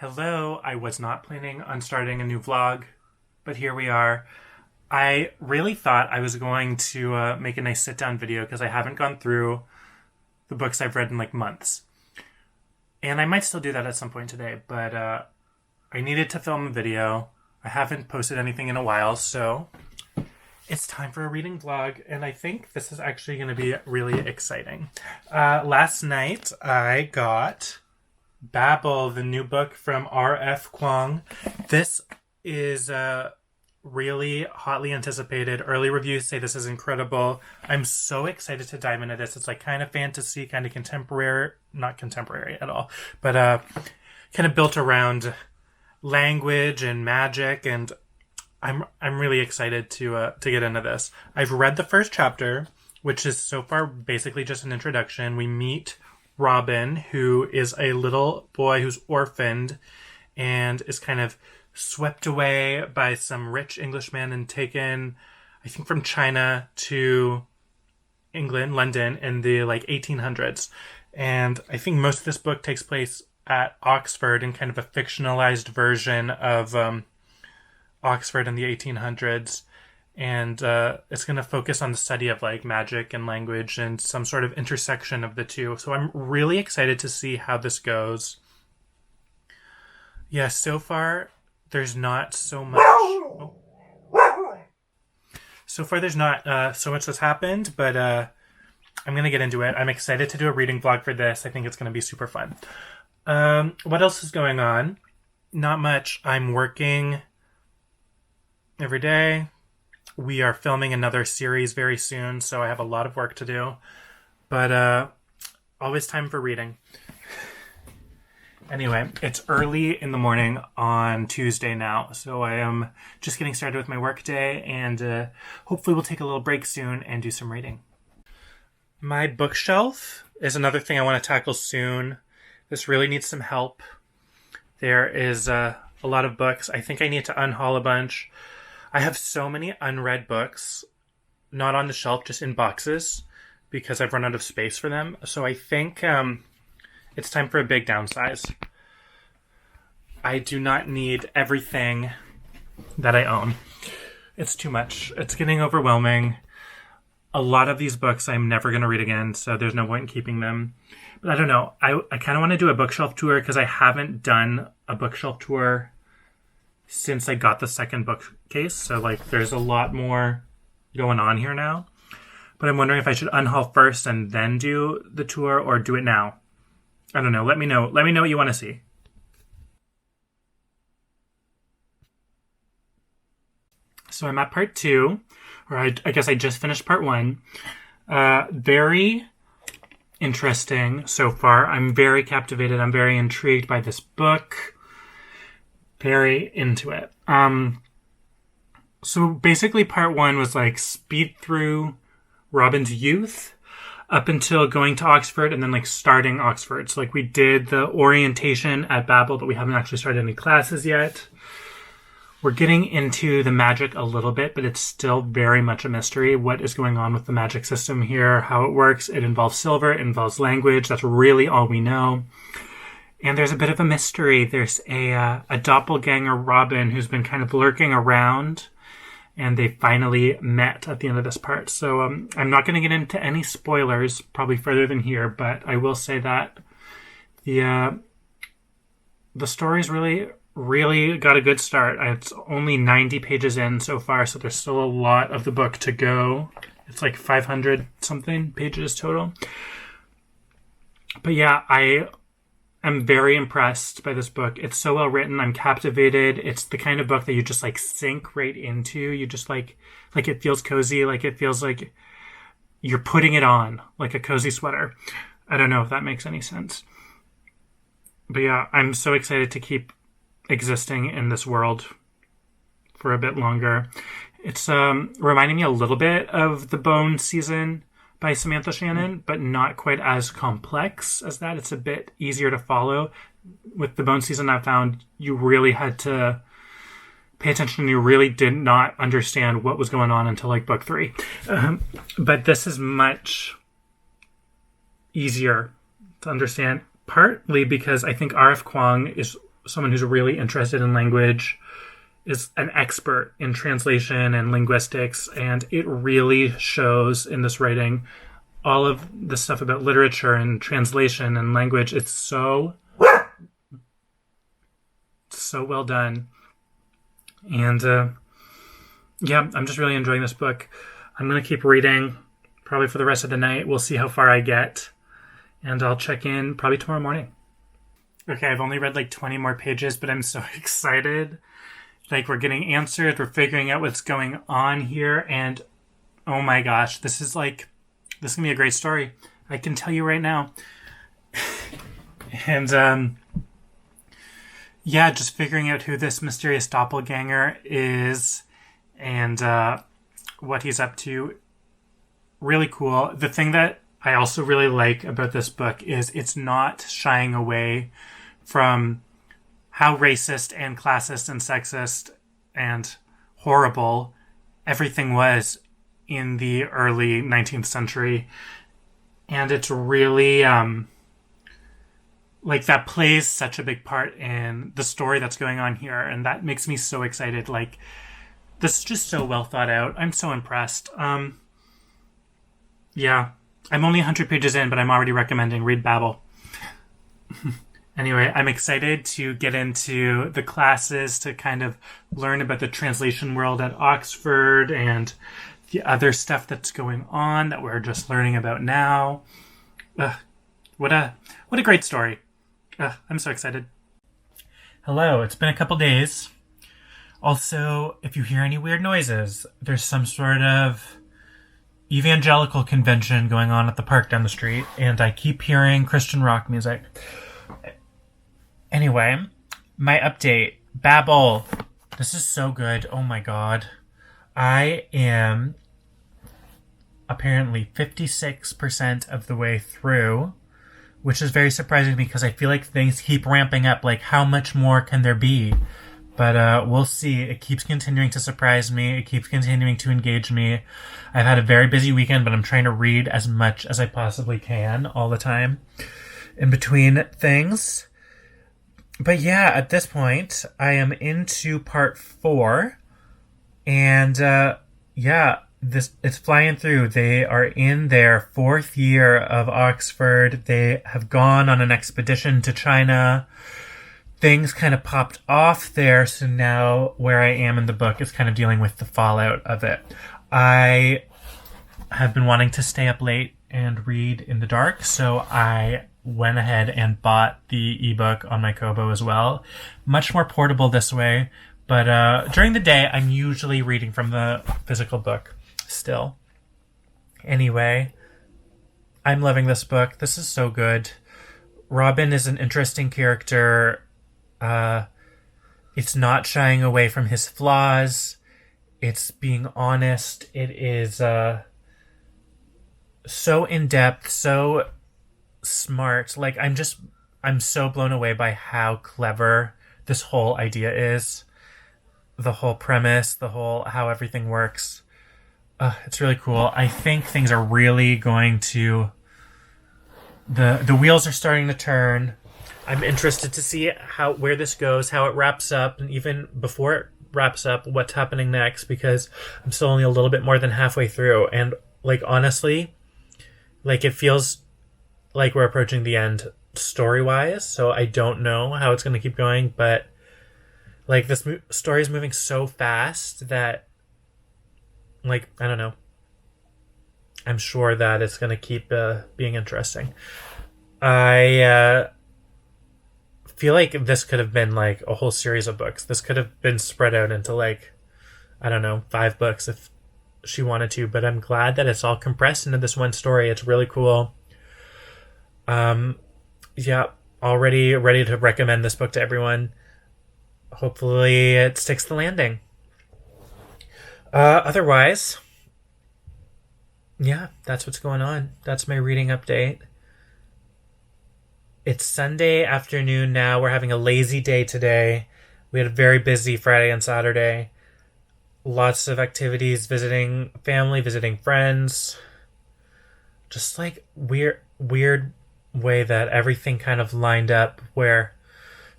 Hello, I was not planning on starting a new vlog, but here we are. I really thought I was going to make a nice sit-down video because I haven't gone through the books I've read in like months. And I might still do that at some point today, but I needed to film a video. I haven't posted anything in a while, so it's time for a reading vlog, and I think this is actually going to be really exciting. Last night I got Babel, the new book from R.F. Kuang. This is really hotly anticipated. Early reviews say this is incredible. I'm so excited to dive into this. It's like kind of fantasy, kind of contemporary, not contemporary at all, but kind of built around language and magic, and I'm really excited to get into this. I've read the first chapter, which is so far basically just an introduction. We meet Robin, who is a little boy who's orphaned and is kind of swept away by some rich Englishman and taken, I think, from China to England, London, in the 1800s. And I think most of this book takes place at Oxford in kind of a fictionalized version of Oxford in the 1800s. And it's going to focus on the study of magic and language and some sort of intersection of the two. So I'm really excited to see how this goes. Yeah, so far there's not so much. So far there's not so much that's happened, but I'm going to get into it. I'm excited to do a reading vlog for this. I think it's going to be super fun. What else is going on? Not much. I'm working every day. We are filming another series very soon, so I have a lot of work to do. But always time for reading. Anyway, it's early in the morning on Tuesday now, so I am just getting started with my work day, and hopefully we'll take a little break soon and do some reading. My bookshelf is another thing I want to tackle soon. This really needs some help. There is a lot of books. I think I need to unhaul a bunch. I have so many unread books, not on the shelf, just in boxes, because I've run out of space for them. So I think it's time for a big downsize. I do not need everything that I own. It's too much. It's getting overwhelming. A lot of these books I'm never going to read again, so there's no point in keeping them. But I don't know. I kind of want to do a bookshelf tour because I haven't done a bookshelf tour since I got the second bookcase. So there's a lot more going on here now. But I'm wondering if I should unhaul first and then do the tour, or do it now. I don't know. Let me know. Let me know what you want to see. So I'm at part 2, or I guess I just finished part 1. Very interesting so far. I'm very captivated. I'm very intrigued by this book. Very into it. So basically part 1 was speed through Robin's youth up until going to Oxford and then starting Oxford. So we did the orientation at Babel, but we haven't actually started any classes yet. We're getting into the magic a little bit, but it's still very much a mystery. What is going on with the magic system here, how it works. It involves silver, it involves language. That's really all we know. And there's a bit of a mystery. There's a doppelganger Robin who's been kind of lurking around, and they finally met at the end of this part. So I'm not going to get into any spoilers, probably further than here, but I will say that the story's really got a good start. It's only 90 pages in so far, so there's still a lot of the book to go. It's 500 something pages total. But yeah, I'm very impressed by this book. It's so well written. I'm captivated. It's the kind of book that you just sink right into. You just it feels cozy. It feels like you're putting it on like a cozy sweater. I don't know if that makes any sense. But yeah, I'm so excited to keep existing in this world for a bit longer. It's reminding me a little bit of The Bone season by Samantha Shannon, but not quite as complex as that. It's a bit easier to follow. With The Bone season, I found you really had to pay attention. You really did not understand what was going on until book 3. But this is much easier to understand, partly because I think R.F. Kuang is someone who's really interested in language, is an expert in translation and linguistics, and it really shows in this writing all of the stuff about literature and translation and language. It's so well done. And yeah, I'm just really enjoying this book. I'm going to keep reading probably for the rest of the night. We'll see how far I get. And I'll check in probably tomorrow morning. Okay, I've only read like 20 more pages, but I'm so excited. Like, we're getting answers. We're figuring out what's going on here. And oh my gosh, this is going to be a great story. I can tell you right now. And yeah, just figuring out who this mysterious doppelganger is and what he's up to. Really cool. The thing that I also really like about this book is it's not shying away from how racist and classist and sexist and horrible everything was in the early 19th century. And it's really, like, that plays such a big part in the story that's going on here. And that makes me so excited. Like, this is just so well thought out. I'm so impressed. Yeah. I'm only 100 pages in, but I'm already recommending read Babel. Anyway, I'm excited to get into the classes to kind of learn about the translation world at Oxford and the other stuff that's going on that we're just learning about now. What a great story. I'm so excited. Hello, it's been a couple days. Also, if you hear any weird noises, there's some sort of evangelical convention going on at the park down the street, and I keep hearing Christian rock music. Anyway, my update. Babel. This is so good. Oh my god. I am apparently 56% of the way through, which is very surprising to me because I feel like things keep ramping up. Like, how much more can there be? But we'll see. It keeps continuing to surprise me. It keeps continuing to engage me. I've had a very busy weekend, but I'm trying to read as much as I possibly can all the time in between things. But yeah, at this point, I am into part 4. And yeah, it's flying through. They are in their 4th year of Oxford. They have gone on an expedition to China. Things kind of popped off there, so now where I am in the book is kind of dealing with the fallout of it. I have been wanting to stay up late and read in the dark, so I went ahead and bought the ebook on my Kobo as well. Much more portable this way, but during the day, I'm usually reading from the physical book still. Anyway, I'm loving this book. This is so good. Robin is an interesting character. It's not shying away from his flaws. It's being honest. It is so in-depth, so smart. Like, I'm so blown away by how clever this whole idea is. The whole premise, how everything works. It's really cool. I think things are really going to... The wheels are starting to turn. I'm interested to see where this goes, how it wraps up, and even before it wraps up, what's happening next, because I'm still only a little bit more than halfway through. And, like, honestly, like, it feels like we're approaching the end story-wise, so I don't know how it's going to keep going, but, like, this story is moving so fast that, like, I don't know. I'm sure that it's going to keep being interesting. I feel like this could have been, like, a whole series of books. This could have been spread out into, like, I don't know, 5 books if she wanted to, but I'm glad that it's all compressed into this one story. It's really cool. Yeah, already ready to recommend this book to everyone. Hopefully it sticks the landing. Otherwise, yeah, that's what's going on. That's my reading update. It's Sunday afternoon now. We're having a lazy day today. We had a very busy Friday and Saturday. Lots of activities, visiting family, visiting friends. Just like weird way that everything kind of lined up where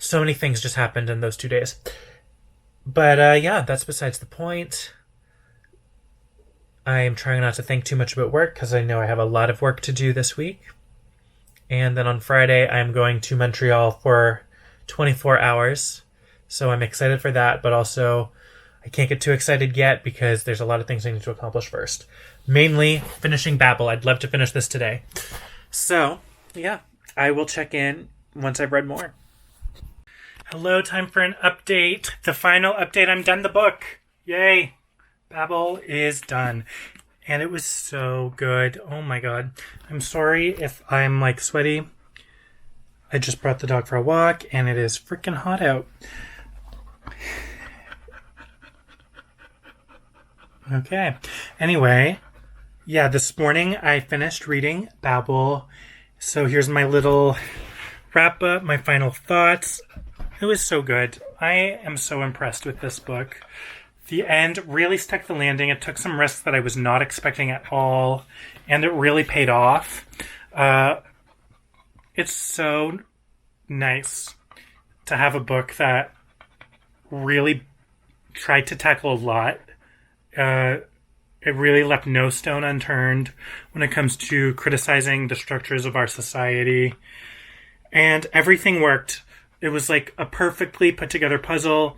So many things just happened in those 2 days. But yeah, that's besides the point. I am trying not to think too much about work because I know I have a lot of work to do this week. And then on Friday, I'm going to Montreal for 24 hours. So I'm excited for that, but also I can't get too excited yet because there's a lot of things I need to accomplish first. Mainly finishing Babel. I'd love to finish this today. So, yeah, I will check in once I've read more. Hello, time for an update. The final update. I'm done the book. Yay. Babel is done. And it was so good. Oh my god. I'm sorry if I'm like sweaty. I just brought the dog for a walk and it is freaking hot out. Okay. Anyway, yeah, this morning I finished reading Babel. So here's my little wrap up, my final thoughts. It was so good. I am so impressed with this book. The end really stuck the landing. It took some risks that I was not expecting at all, and it really paid off. It's so nice to have a book that really tried to tackle a lot. It really left no stone unturned when it comes to criticizing the structures of our society. And everything worked. It was like a perfectly put together puzzle.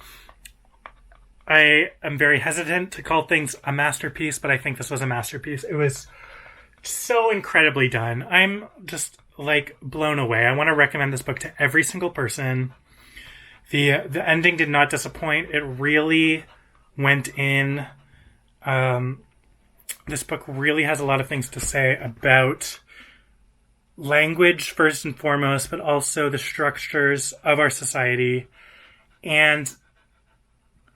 I am very hesitant to call things a masterpiece, but I think this was a masterpiece. It was so incredibly done. I'm just like blown away. I want to recommend this book to every single person. The ending did not disappoint. It really went in. This book really has a lot of things to say about language first and foremost, but also the structures of our society and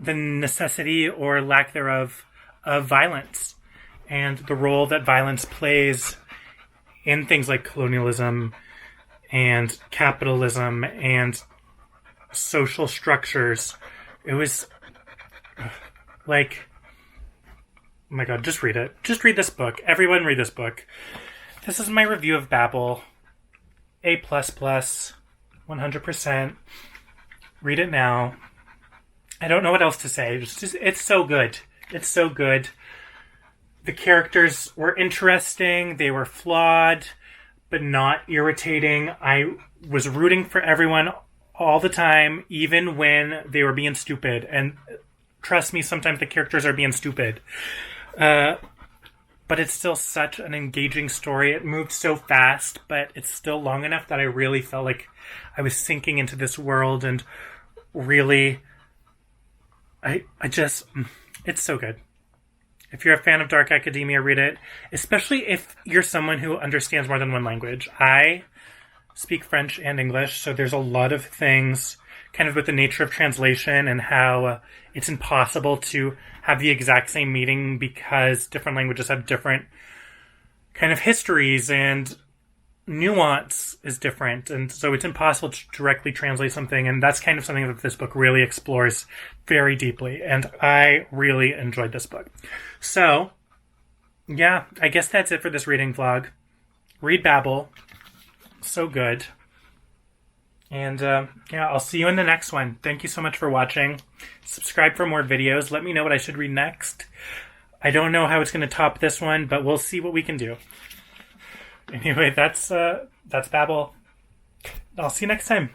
the necessity or lack thereof of violence and the role that violence plays in things like colonialism and capitalism and social structures. It was like, oh my god, just read it. Just read this book. Everyone read this book. This is my review of Babel. A++, 100%. Read it now. I don't know what else to say. It's so good. It's so good. The characters were interesting. They were flawed, but not irritating. I was rooting for everyone all the time, even when they were being stupid. And trust me, sometimes the characters are being stupid. But it's still such an engaging story. It moved so fast, but it's still long enough that I really felt like I was sinking into this world and really... it's so good. If you're a fan of dark academia, read it. Especially if you're someone who understands more than one language. I speak French and English, so there's a lot of things kind of with the nature of translation and how it's impossible to have the exact same meaning because different languages have different kind of histories and nuance is different. And so it's impossible to directly translate something. And that's kind of something that this book really explores very deeply. And I really enjoyed this book. So, yeah, I guess that's it for this reading vlog. Read Babel. So good. And yeah, I'll see you in the next one. Thank you so much for watching. Subscribe for more videos. Let me know what I should read next. I don't know how it's going to top this one, but we'll see what we can do. Anyway, that's Babel. I'll see you next time.